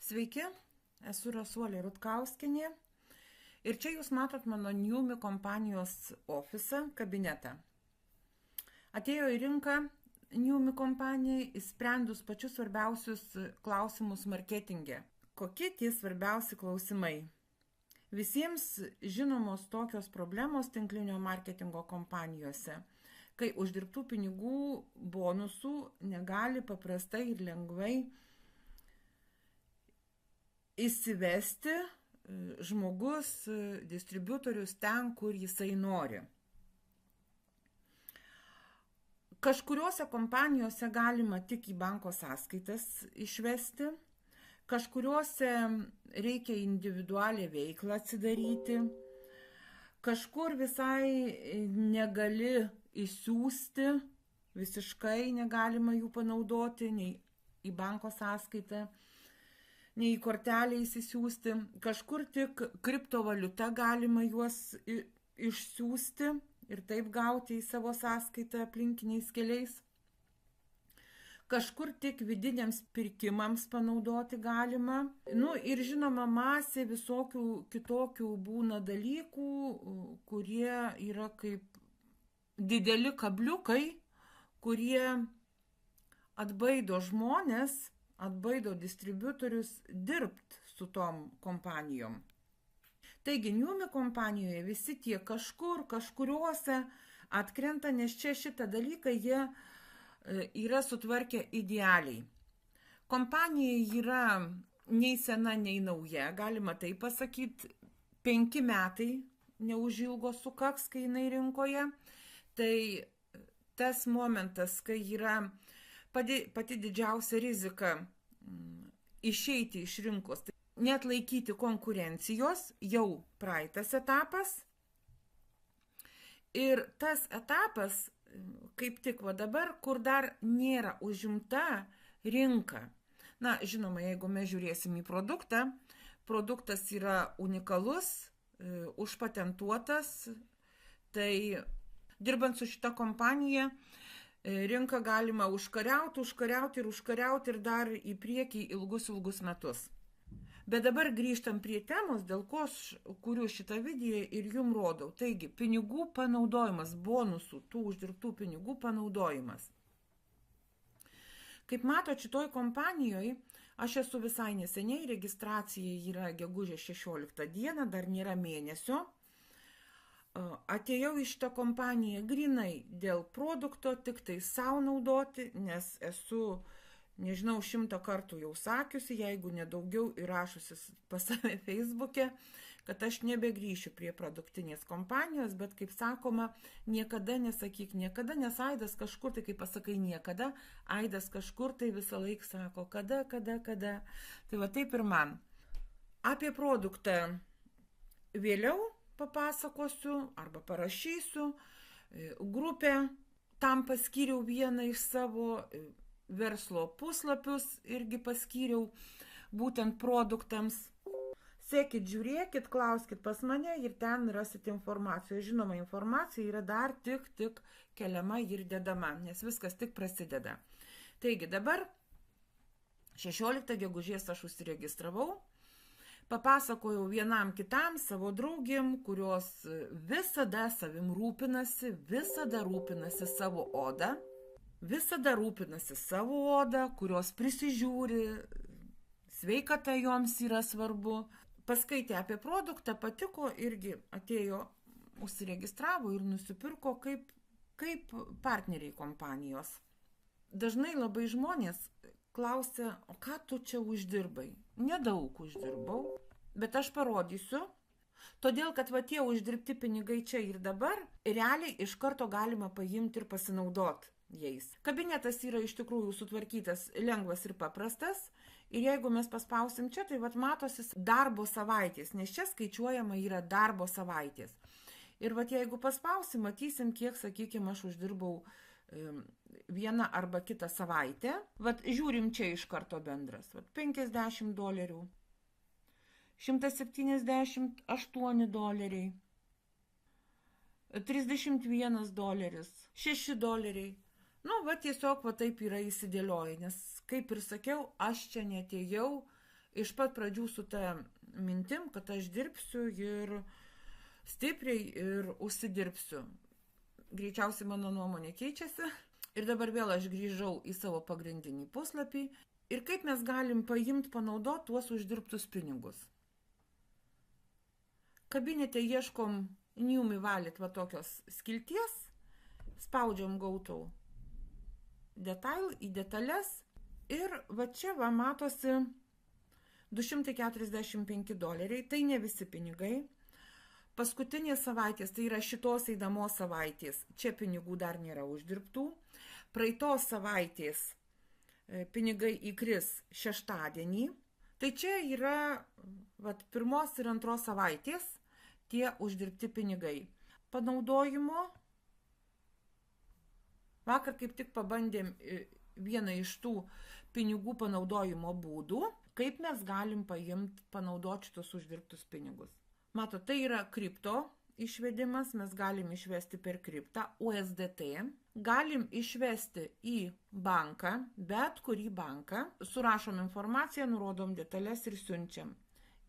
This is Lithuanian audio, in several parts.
Sveiki, esu Rasuolė Rutkauskienė ir čia jūs matot mano Niumi kompanijos ofisą, kabinetą. Atėjo į rinką Niumi kompanijai įsprendus pačius svarbiausius klausimus marketinge. Kokie tie svarbiausi klausimai? Visiems žinomos tokios problemos tinklinio marketingo kompanijose, kai uždirbtų pinigų bonusų negali paprastai ir lengvai įsivesti žmogus, distributorius ten, kur jisai nori. Kažkuriuose kompanijose galima tik į banko sąskaitas išvesti, kažkuriuose reikia individualią veiklą atsidaryti, kažkur visai negali išsiųsti, visiškai negalima jų panaudoti, nei į banko sąskaitą, nei į kortelę įsisiųsti, kažkur tik kriptovaliuta galima juos išsiųsti ir taip gauti į savo sąskaitą aplinkiniais keliais. Kažkur tik vidiniams pirkimams panaudoti galima. Ir žinoma, masė visokių kitokių būna dalykų, kurie yra kaip dideli kabliukai, kurie atbaido žmonės, atbaido distributorius dirbti su tom kompanijom. Taigi, Niumi kompanijoje visi tie kažkuriuose atkrenta, nes čia šitą dalyką jie yra sutvarkę idealiai. Kompanija yra nei sena, nei nauja, galima taip pasakyti, 5 metai neužilgo sukaks, kai jinai rinkoje. Tai tas momentas, kai yra pati didžiausia rizika išeiti iš rinkos, net laikyti konkurencijos, jau praeitas etapas. Ir tas etapas, kaip tik dabar, kur dar nėra užimta rinka. Žinoma, jeigu mes žiūrėsim į produktą, produktas yra unikalus, užpatentuotas, tai dirbant su šita kompanija, rinką galima užkariauti ir dar į priekį ilgus metus. Bet dabar grįžtam prie temos, dėl ko kuriu šitą video ir jum rodau. Taigi, pinigų panaudojimas, bonusų, tų uždirbtų pinigų panaudojimas. Kaip matot, šitoj kompanijoje, aš esu visai neseniai, registracija yra gegužės 16 dieną, dar nėra mėnesio. Atėjau į šitą kompaniją grinai dėl produkto, tik tai savo naudoti, nes esu, nežinau, 100 kartų jau sakiusi, jeigu nedaugiau įrašusi pas save Facebook'e, kad aš nebegrįšiu prie produktinės kompanijos, bet kaip sakoma, niekada nesakyk niekada, nes Aidas kažkur, tai kaip pasakai niekada, Aidas kažkur tai visą laiką sako, kada. Tai va taip ir man. Apie produktą vėliau papasakosiu arba parašysiu, grupę tam paskyriau vieną iš savo verslo puslapius, irgi paskyriau būtent produktams. Sekit, žiūrėkit, klauskit pas mane ir ten rasit informaciją. Žinoma, informacija yra dar tik keliama ir dedama, nes viskas tik prasideda. Taigi dabar 16 gegužės aš užsiregistravau, papasakojau vienam kitam savo draugėm, kurios visada savim rūpinasi, visada rūpinasi savo odą, kurios prisižiūri, sveikata joms yra svarbu. Paskaitė apie produktą, patiko, irgi atėjo, užsiregistravo ir nusipirko kaip partneriai kompanijos. Dažnai labai žmonės klausia, o ką tu čia uždirbai? Nedaug uždirbau, bet aš parodysiu, todėl, kad tie uždirbti pinigai čia ir dabar, realiai iš karto galima paimti ir pasinaudoti jais. Kabinetas yra iš tikrųjų sutvarkytas, lengvas ir paprastas, ir jeigu mes paspausim čia, tai matosi darbo savaitės, nes čia skaičiuojama yra darbo savaitės. Ir jeigu paspausim, matysim, kiek, sakykime, aš uždirbau vieną arba kitą savaitę. Žiūrim čia iš karto bendras. $50, $178, $31, $6. Tiesiog taip yra įsidėlioję, nes, kaip ir sakiau, aš čia netėjau iš pat pradžių su ta mintim, kad aš dirbsiu ir stipriai ir užsidirbsiu. Greičiausiai mano nuomonė keičiasi. Ir dabar vėl aš grįžau į savo pagrindinį puslapį. Ir kaip mes galim paimti, panaudoti tuos uždirbtus pinigus. Kabinete ieškom New Me Wallet va tokios skilties, spaudžiam Go to Detail į detalės ir va čia va matosi $245, tai ne visi pinigai. Paskutinės savaitės, tai yra šitos eidamos savaitės, čia pinigų dar nėra uždirbtų. Praeitos savaitės pinigai įkris šeštadienį. Tai čia yra vat, pirmos ir antros savaitės tie uždirbti pinigai. Panaudojimo. Vakar kaip tik pabandėm vieną iš tų pinigų panaudojimo būdų, kaip mes galim paimti, panaudoti šitos uždirbtus pinigus. Mato, tai yra kripto išvedimas, mes galim išvesti per kriptą USDT, galim išvesti į banką, bet kurį banką, surašom informaciją, nurodom detalės ir siunčiam.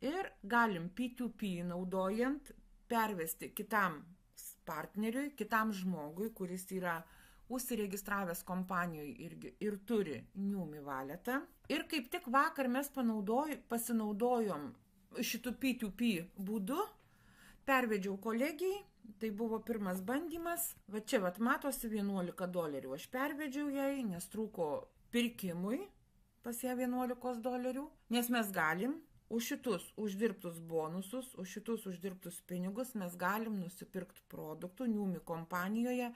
Ir galim P2P naudojant pervesti kitam partneriui, kitam žmogui, kuris yra užsiregistravęs kompanijoje ir turi New Me Walletą. Ir kaip tik vakar mes pasinaudojom šitų P2P būdu, pervedžiau kolegijai, tai buvo pirmas bandymas, va čia vat matosi $11, aš pervedžiau jai, nes trūko pirkimui pas ją $11, nes mes galim už šitus uždirbtus bonusus, už šitus uždirbtus pinigus mes galim nusipirkti produktų New Me kompanijoje,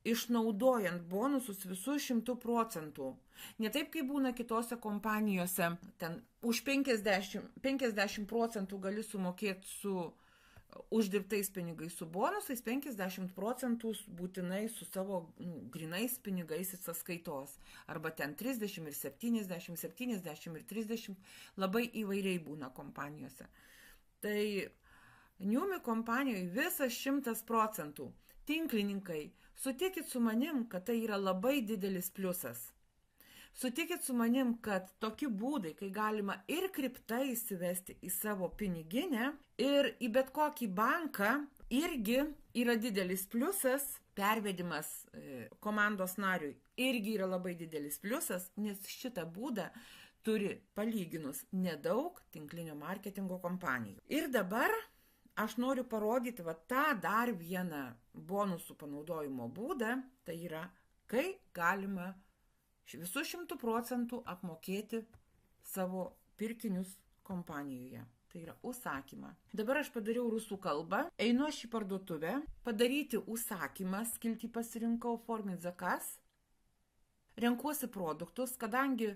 išnaudojant bonusus visus 100%. Ne taip, kaip būna kitose kompanijose, ten už 50% gali sumokėti su uždirbtais pinigais su bonusais, 50% būtinai su savo grinais pinigais į sąskaitos. Arba ten 30 ir 70, 70 ir 30, labai įvairiai būna kompanijose. Tai New Me kompanijoje visas 100%. Tinklininkai, sutikit su manim, kad tai yra labai didelis pliusas. Sutikit su manim, kad tokie būdai, kai galima ir kriptą įsivesti į savo piniginę ir į bet kokį banką, irgi yra didelis pliusas. Pervedimas komandos nariui irgi yra labai didelis pliusas, nes šitą būdą turi palyginus nedaug tinklinio marketingo kompanijų. Ir dabar aš noriu parodyti va tą dar vieną bonusų panaudojimo būdą, tai yra, kai galima visus 100% apmokėti savo pirkinius kompanijoje. Tai yra užsakymą. Dabar aš padariau rusų kalbą, einu aš į parduotuvę, padaryti užsakymą, skiltį pasirinkau, formint zakas, renkuosi produktus, kadangi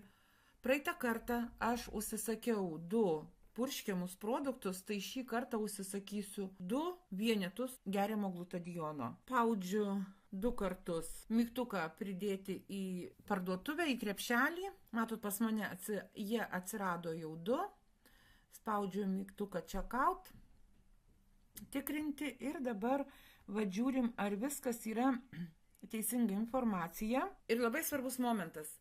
praeitą kartą aš užsisakiau 2 purškiamus produktus, tai šį kartą užsisakysiu 2 vienetus geriamo glutadiono. Spaudžiu 2 kartus mygtuką pridėti į parduotuvę, į krepšelį. Matot, pas mane jie atsirado jau 2. Spaudžiu mygtuką checkout, tikrinti ir dabar žiūrim, ar viskas yra teisinga informacija. Ir labai svarbus momentas.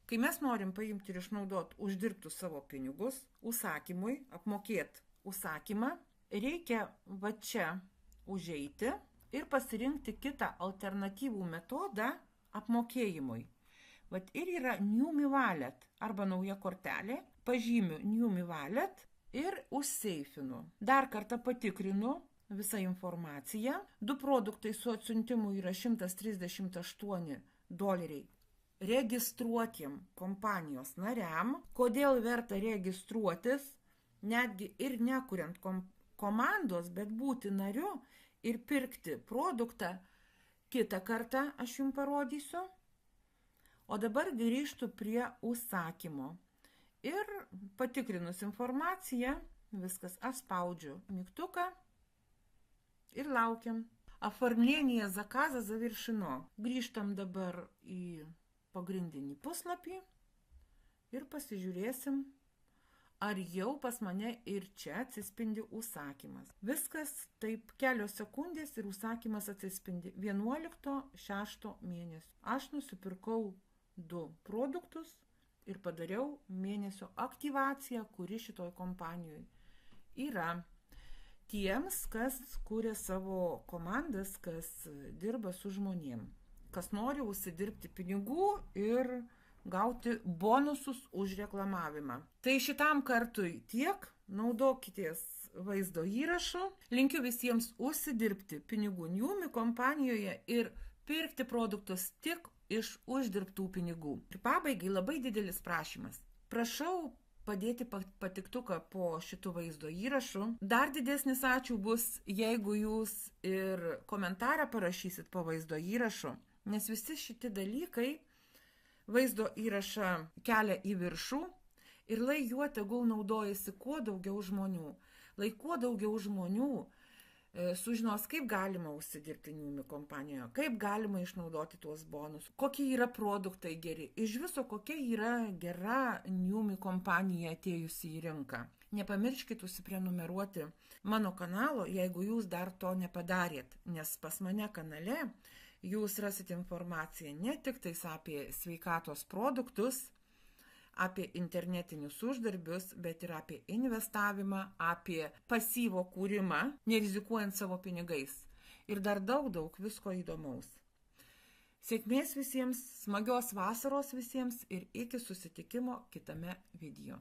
Kai mes norim paimti ir išnaudoti uždirbtus savo pinigus, užsakymui, apmokėti užsakymą, reikia va čia užeiti ir pasirinkti kitą alternatyvų metodą apmokėjimui. Vat ir yra New Me Wallet arba nauja kortelė, pažymiu New Me Wallet ir užseifinu. Dar kartą patikrinu visą informaciją. 2 produktai su atsiuntimu yra $138 registruotiem kompanijos nariam. Kodėl verta registruotis, netgi ir nekuriant komandos, bet būti nariu ir pirkti produktą, kitą kartą aš jums parodysiu. O dabar grįžtu prie užsakymo. Ir patikrinus informaciją, viskas, aš spaudžiu mygtuką ir laukiam. Оформление заказа завершено. Grįžtam dabar į pagrindinį puslapį ir pasižiūrėsim, ar jau pas mane ir čia atsispindi užsakymas. Viskas taip kelios sekundės ir užsakymas atsispindi 11.6 mėnesio. Aš nusipirkau 2 produktus ir padariau mėnesio aktyvaciją, kuri šitoj kompanijoje yra. Tiems, kas kūrė savo komandas, kas dirba su žmonėm, kas nori užsidirbti pinigų ir gauti bonusus už reklamavimą. Tai šitam kartui tiek, naudokitės vaizdo įrašu. Linkiu visiems užsidirbti pinigų Niumi kompanijoje ir pirkti produktus tik iš uždirbtų pinigų. Ir pabaigai labai didelis prašymas. Prašau padėti patiktuką po šitų vaizdo įrašų. Dar didesnis ačiū bus, jeigu jūs ir komentarą parašysit po vaizdo įrašu, nes visi šitie dalykai vaizdo įrašą kelia į viršų ir lai juo tegul naudojasi kuo daugiau žmonių. Lai kuo daugiau žmonių sužinos, kaip galima užsidirbti Niumi kompanijoje, kaip galima išnaudoti tuos bonus, kokie yra produktai geri, iš viso kokia yra gera Niumi kompanija atėjusi į rinką. Nepamirškit užsiprenumeruoti mano kanalo, jeigu jūs dar to nepadarėt, nes pas mane kanale jūs rasit informaciją ne tik tais apie sveikatos produktus, apie internetinius uždarbius, bet ir apie investavimą, apie pasyvo kūrimą, nerizikuojant savo pinigais. Ir dar daug visko įdomaus. Sėkmės visiems, smagios vasaros visiems ir iki susitikimo kitame video.